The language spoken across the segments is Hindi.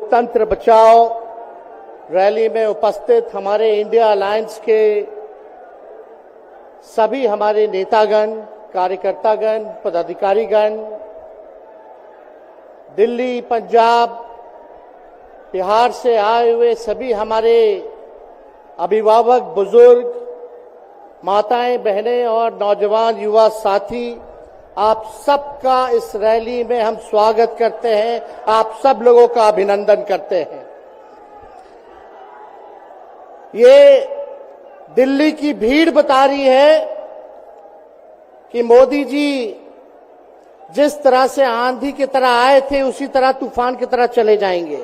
लोकतंत्र बचाओ रैली में उपस्थित हमारे इंडिया अलायंस के सभी हमारे नेतागण, कार्यकर्तागण, पदाधिकारीगण, दिल्ली, पंजाब, बिहार से आए हुए सभी हमारे अभिभावक, बुजुर्ग, माताएं, बहनें और नौजवान युवा साथी, आप सबका इस रैली में हम स्वागत करते हैं। आप सब लोगों का अभिनंदन करते हैं। ये दिल्ली की भीड़ बता रही है कि मोदी जी जिस तरह से आंधी की तरह आए थे उसी तरह तूफान की तरह चले जाएंगे।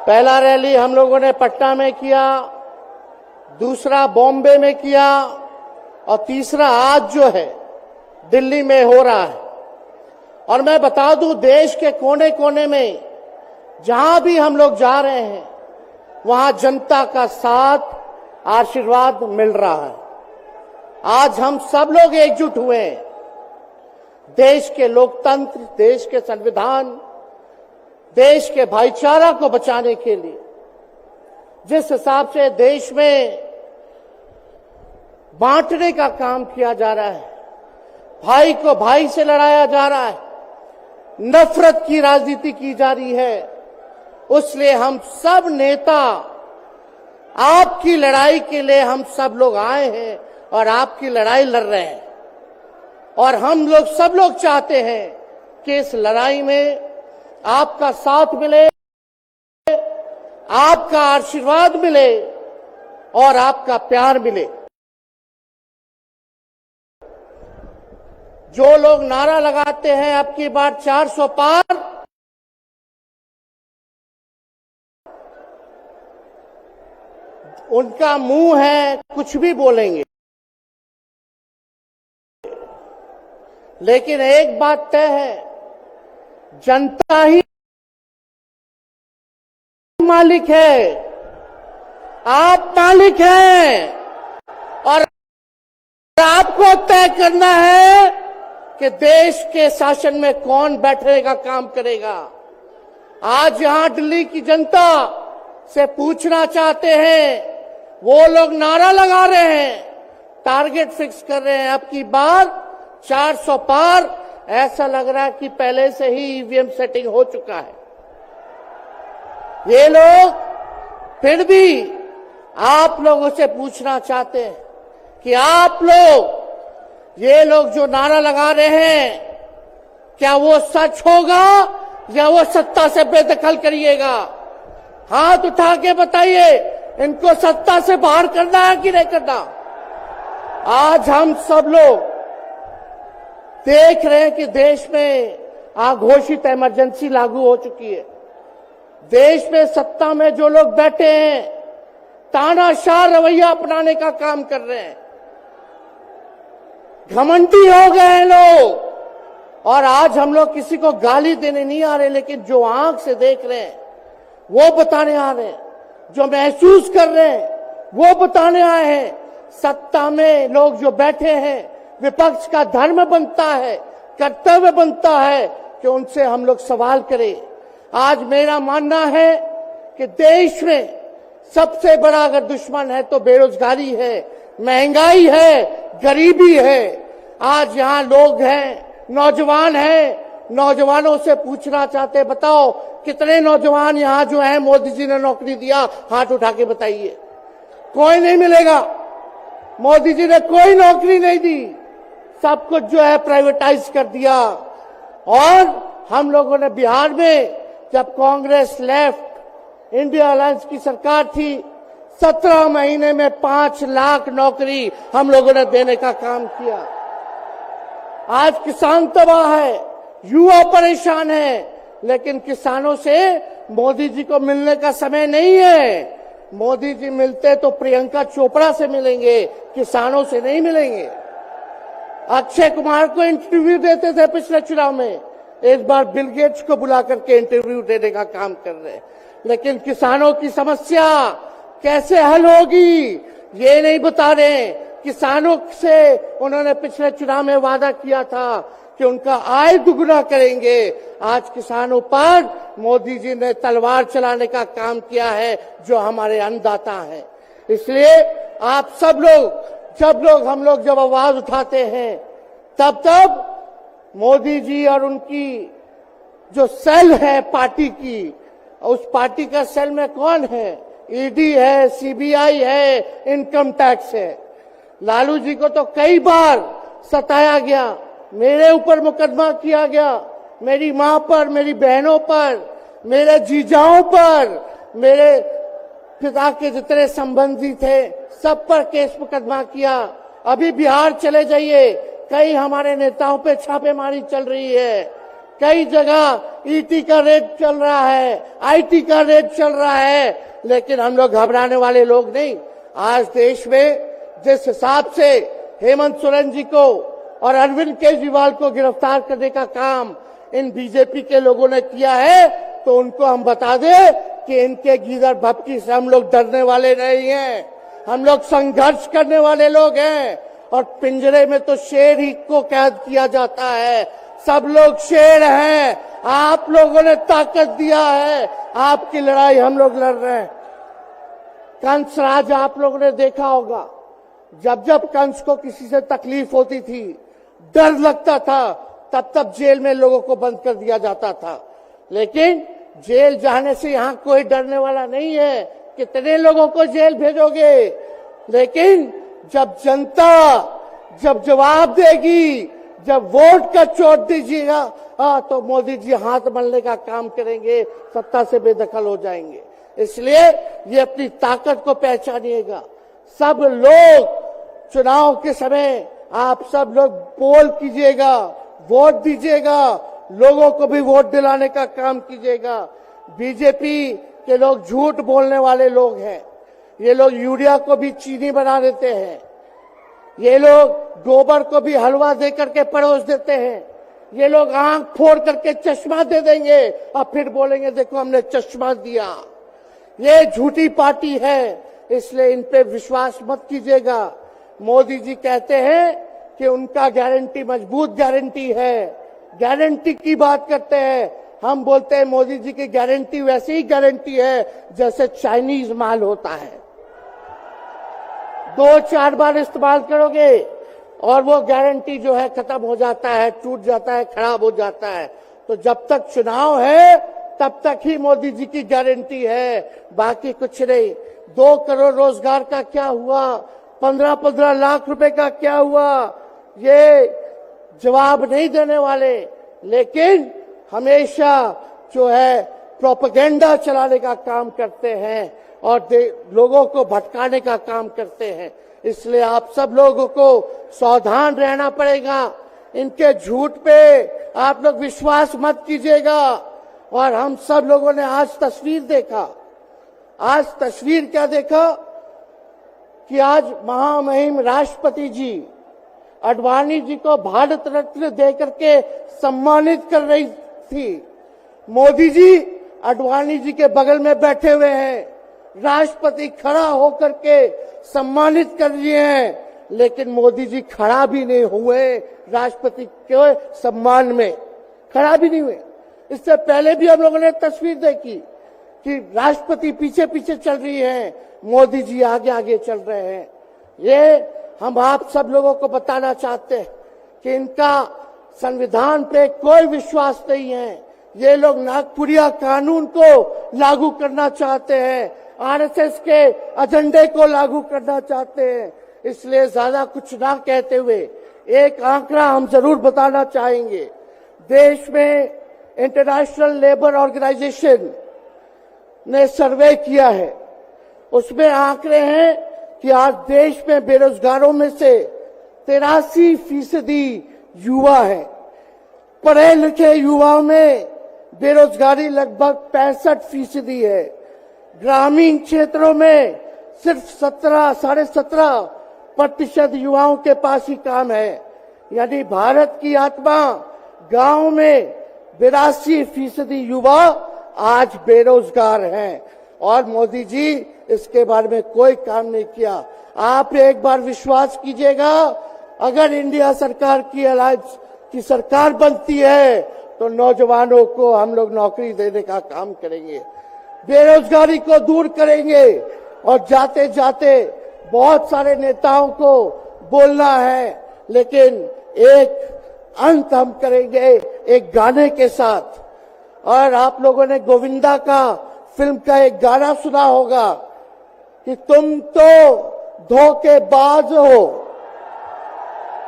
पहला रैली हम लोगों ने पटना में किया, दूसरा बॉम्बे में किया और तीसरा आज जो है दिल्ली में हो रहा है। और मैं बता दूं, देश के कोने कोने में जहां भी हम लोग जा रहे हैं वहां जनता का साथ, आशीर्वाद मिल रहा है। आज हम सब लोग एकजुट हुए हैं देश के लोकतंत्र, देश के संविधान, देश के भाईचारा को बचाने के लिए। जिस हिसाब से देश में बांटने का काम किया जा रहा है, भाई को भाई से लड़ाया जा रहा है, नफरत की राजनीति की जा रही है, उसलिए हम सब नेता आपकी लड़ाई के लिए हम सब लोग आए हैं और आपकी लड़ाई लड़ रहे हैं। और हम लोग सब लोग चाहते हैं कि इस लड़ाई में आपका साथ मिले, आपका आशीर्वाद मिले और आपका प्यार मिले। जो लोग नारा लगाते हैं अब की बार 400 पार, उनका मुंह है, कुछ भी बोलेंगे, लेकिन एक बात तय है, जनता ही मालिक है, आप मालिक हैं और आपको तय करना है कि देश के शासन में कौन बैठने का काम करेगा। आज यहां दिल्ली की जनता से पूछना चाहते हैं, वो लोग नारा लगा रहे हैं, टारगेट फिक्स कर रहे हैं, अब की बार 400 पार। ऐसा लग रहा है कि पहले से ही ईवीएम सेटिंग हो चुका है। ये लोग फिर भी आप लोगों से पूछना चाहते हैं कि आप लोग, ये लोग जो नारा लगा रहे हैं, क्या वो सच होगा या वो सत्ता से बेदखल करिएगा? हाथ उठा के बताइए, इनको सत्ता से बाहर करना है कि नहीं करना? आज हम सब लोग देख रहे हैं कि देश में अघोषित इमरजेंसी लागू हो चुकी है। देश में सत्ता में जो लोग बैठे हैं तानाशाह रवैया अपनाने का काम कर रहे हैं, घमंडी हो गए हैं लोग। और आज हम लोग किसी को गाली देने नहीं आ रहे, लेकिन जो आंख से देख रहे हैं वो बताने आ रहे हैं, जो महसूस कर रहे हैं वो बताने आए हैं। सत्ता में लोग जो बैठे हैं, विपक्ष का धर्म बनता है, कर्तव्य बनता है कि उनसे हम लोग सवाल करें। आज मेरा मानना है कि देश में सबसे बड़ा अगर दुश्मन है तो बेरोजगारी है, महंगाई है, गरीबी है। आज यहाँ लोग हैं, नौजवान हैं, नौजवानों से पूछना चाहते, बताओ कितने नौजवान यहाँ जो हैं मोदी जी ने नौकरी दिया? हाथ उठा के बताइए। कोई नहीं मिलेगा। मोदी जी ने कोई नौकरी नहीं दी, सब कुछ जो है प्राइवेटाइज कर दिया। और हम लोगों ने बिहार में जब कांग्रेस लेफ्ट, इंडिया अलायंस की सरकार थी, 17 महीने में 5 लाख नौकरी हम लोगों ने देने का काम किया। आज किसान तबाह है, युवा परेशान है, लेकिन किसानों से मोदी जी को मिलने का समय नहीं है। मोदी जी मिलते तो प्रियंका चोपड़ा से मिलेंगे, किसानों से नहीं मिलेंगे। अक्षय कुमार को इंटरव्यू देते थे पिछले चुनाव में, इस बार बिल गेट्स को बुला करके इंटरव्यू देने का काम कर रहे हैं। लेकिन किसानों की समस्या कैसे हल होगी ये नहीं बता रहे। किसानों से उन्होंने पिछले चुनाव में वादा किया था कि उनका आय दुगना करेंगे। आज किसानों पर मोदी जी ने तलवार चलाने का काम किया है, जो हमारे अन्नदाता हैं। इसलिए आप सब लोग जब आवाज उठाते हैं, तब मोदी जी और उनकी जो सेल है पार्टी की, उस पार्टी का सेल में कौन है? ईडी है, सीबीआई है, इनकम टैक्स है। लालू जी को तो कई बार सताया गया, मेरे ऊपर मुकदमा किया गया, मेरी मां पर, मेरी बहनों पर, मेरे जीजाओं पर, मेरे पिता के जितने संबंधी थे सब पर केस मुकदमा किया। अभी बिहार चले जाइए, कई हमारे नेताओं पे छापेमारी चल रही है, कई जगह ईटी का रेड चल रहा है, आईटी का रेड चल रहा है, लेकिन हम लोग घबराने वाले लोग नहीं। आज देश में जिस हिसाब से हेमंत सोरेन जी को और अरविंद केजरीवाल को गिरफ्तार करने का काम इन बीजेपी के लोगों ने किया है, तो उनको हम बता दें कि इनके गीदड़ भपकी से हम लोग डरने वाले नहीं हैं। हम लोग संघर्ष करने वाले लोग हैं, और पिंजरे में तो शेर ही को कैद किया जाता है। सब लोग शेर हैं, आप लोगों ने ताकत दिया है, आपकी लड़ाई हम लोग लड़ रहे हैं। कंस राज आप लोगों ने देखा होगा, जब कंस को किसी से तकलीफ होती थी, डर लगता था, तब जेल में लोगों को बंद कर दिया जाता था। लेकिन जेल जाने से यहां कोई डरने वाला नहीं है। कितने लोगों को जेल भेजोगे? लेकिन जब जनता जब जवाब देगी, जब वोट का चोट दीजिएगा, तो मोदी जी हाथ मलने का काम करेंगे, सत्ता से बेदखल हो जाएंगे। इसलिए ये अपनी ताकत को पहचानिएगा। सब लोग चुनाव के समय आप सब लोग पोल कीजिएगा, वोट दीजिएगा, लोगों को भी वोट दिलाने का काम कीजिएगा। बीजेपी के लोग झूठ बोलने वाले लोग हैं। ये लोग यूरिया को भी चीनी बना देते हैं, ये लोग गोबर को भी हलवा दे करके परोस देते हैं, ये लोग आंख फोड़ करके चश्मा दे देंगे और फिर बोलेंगे देखो हमने चश्मा दिया। ये झूठी पार्टी है, इसलिए इन पे विश्वास मत कीजिएगा। मोदी जी कहते हैं कि उनका गारंटी मजबूत गारंटी है, गारंटी की बात करते हैं। हम बोलते हैं मोदी जी की गारंटी वैसी ही गारंटी है जैसे चाइनीज माल होता है, 2-4 बार इस्तेमाल करोगे और वो गारंटी जो है खत्म हो जाता है, टूट जाता है, खराब हो जाता है। तो जब तक चुनाव है तब तक ही मोदी जी की गारंटी है, बाकी कुछ नहीं। 2 करोड़ रोजगार का क्या हुआ, 15-15 लाख रुपए का क्या हुआ, ये जवाब नहीं देने वाले, लेकिन हमेशा जो है प्रोपेगेंडा चलाने का काम करते हैं और लोगों को भटकाने का काम करते हैं। इसलिए आप सब लोगों को सावधान रहना पड़ेगा। इनके झूठ पे आप लोग विश्वास मत कीजिएगा। और हम सब लोगों ने आज तस्वीर देखा, आज तस्वीर क्या देखा कि आज महामहिम राष्ट्रपति जी अडवाणी जी को भारत रत्न देकर के सम्मानित कर रही थी। मोदी जी अडवाणी जी के बगल में बैठे हुए हैं, राष्ट्रपति खड़ा होकर के सम्मानित कर रहे हैं, लेकिन मोदी जी खड़ा भी नहीं हुए, राष्ट्रपति के सम्मान में खड़ा भी नहीं हुए। इससे पहले भी हम लोगों ने तस्वीर देखी कि राष्ट्रपति पीछे पीछे चल रही है, मोदी जी आगे आगे चल रहे हैं। ये हम आप सब लोगों को बताना चाहते हैं कि इनका संविधान पे कोई विश्वास नहीं है। ये लोग नागपुरिया कानून को लागू करना चाहते हैं, आरएसएस के एजेंडे को लागू करना चाहते हैं। इसलिए ज्यादा कुछ ना कहते हुए एक आंकड़ा हम जरूर बताना चाहेंगे। देश में इंटरनेशनल लेबर ऑर्गेनाइजेशन ने सर्वे किया है, उसमें आंकड़े हैं कि आज देश में बेरोजगारों में से 83% युवा है। पढ़े लिखे युवाओं में बेरोजगारी लगभग 65% है। ग्रामीण क्षेत्रों में सिर्फ 17.5% युवाओं के पास ही काम है। यानी भारत की आत्मा गांव में 82% युवा आज बेरोजगार हैं और मोदी जी इसके बारे में कोई काम नहीं किया। आप एक बार विश्वास कीजिएगा, अगर इंडिया सरकार की अलायंस की सरकार बनती है तो नौजवानों को हम लोग नौकरी देने का काम करेंगे, बेरोजगारी को दूर करेंगे। और जाते जाते बहुत सारे नेताओं को बोलना है, लेकिन एक अंत हम करेंगे एक गाने के साथ। और आप लोगों ने गोविंदा का फिल्म का एक गाना सुना होगा कि तुम तो धोखेबाज हो,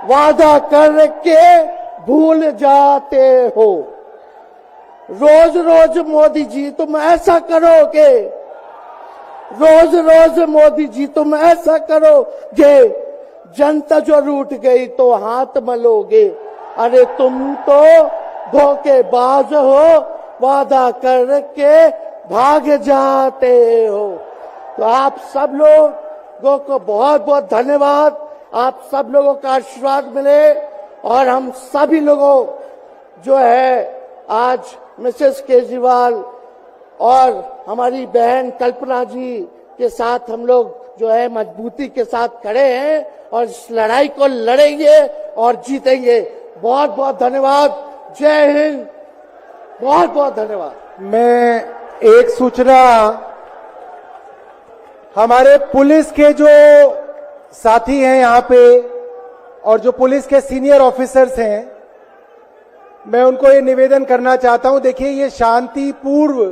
वादा करके भूल जाते हो। रोज रोज मोदी जी तुम ऐसा करोगे, रोज रोज मोदी जी तुम ऐसा करोगे, जनता जो रूठ गई तो हाथ मलोगे। अरे तुम तो धोखेबाज हो, वादा करके भाग जाते हो। तो आप सब लोगों को बहुत बहुत धन्यवाद। आप सब लोगों का आशीर्वाद मिले और हम सभी लोगों जो है आज मिसेस केजरीवाल और हमारी बहन कल्पना जी के साथ हम लोग जो है मजबूती के साथ खड़े हैं और इस लड़ाई को लड़ेंगे और जीतेंगे। बहुत बहुत धन्यवाद। जय हिंद। बहुत बहुत धन्यवाद। मैं एक सूचना हमारे पुलिस के जो साथी हैं यहाँ पे और जो पुलिस के सीनियर ऑफिसर्स हैं, मैं उनको ये निवेदन करना चाहता हूं। देखिए, ये शांतिपूर्व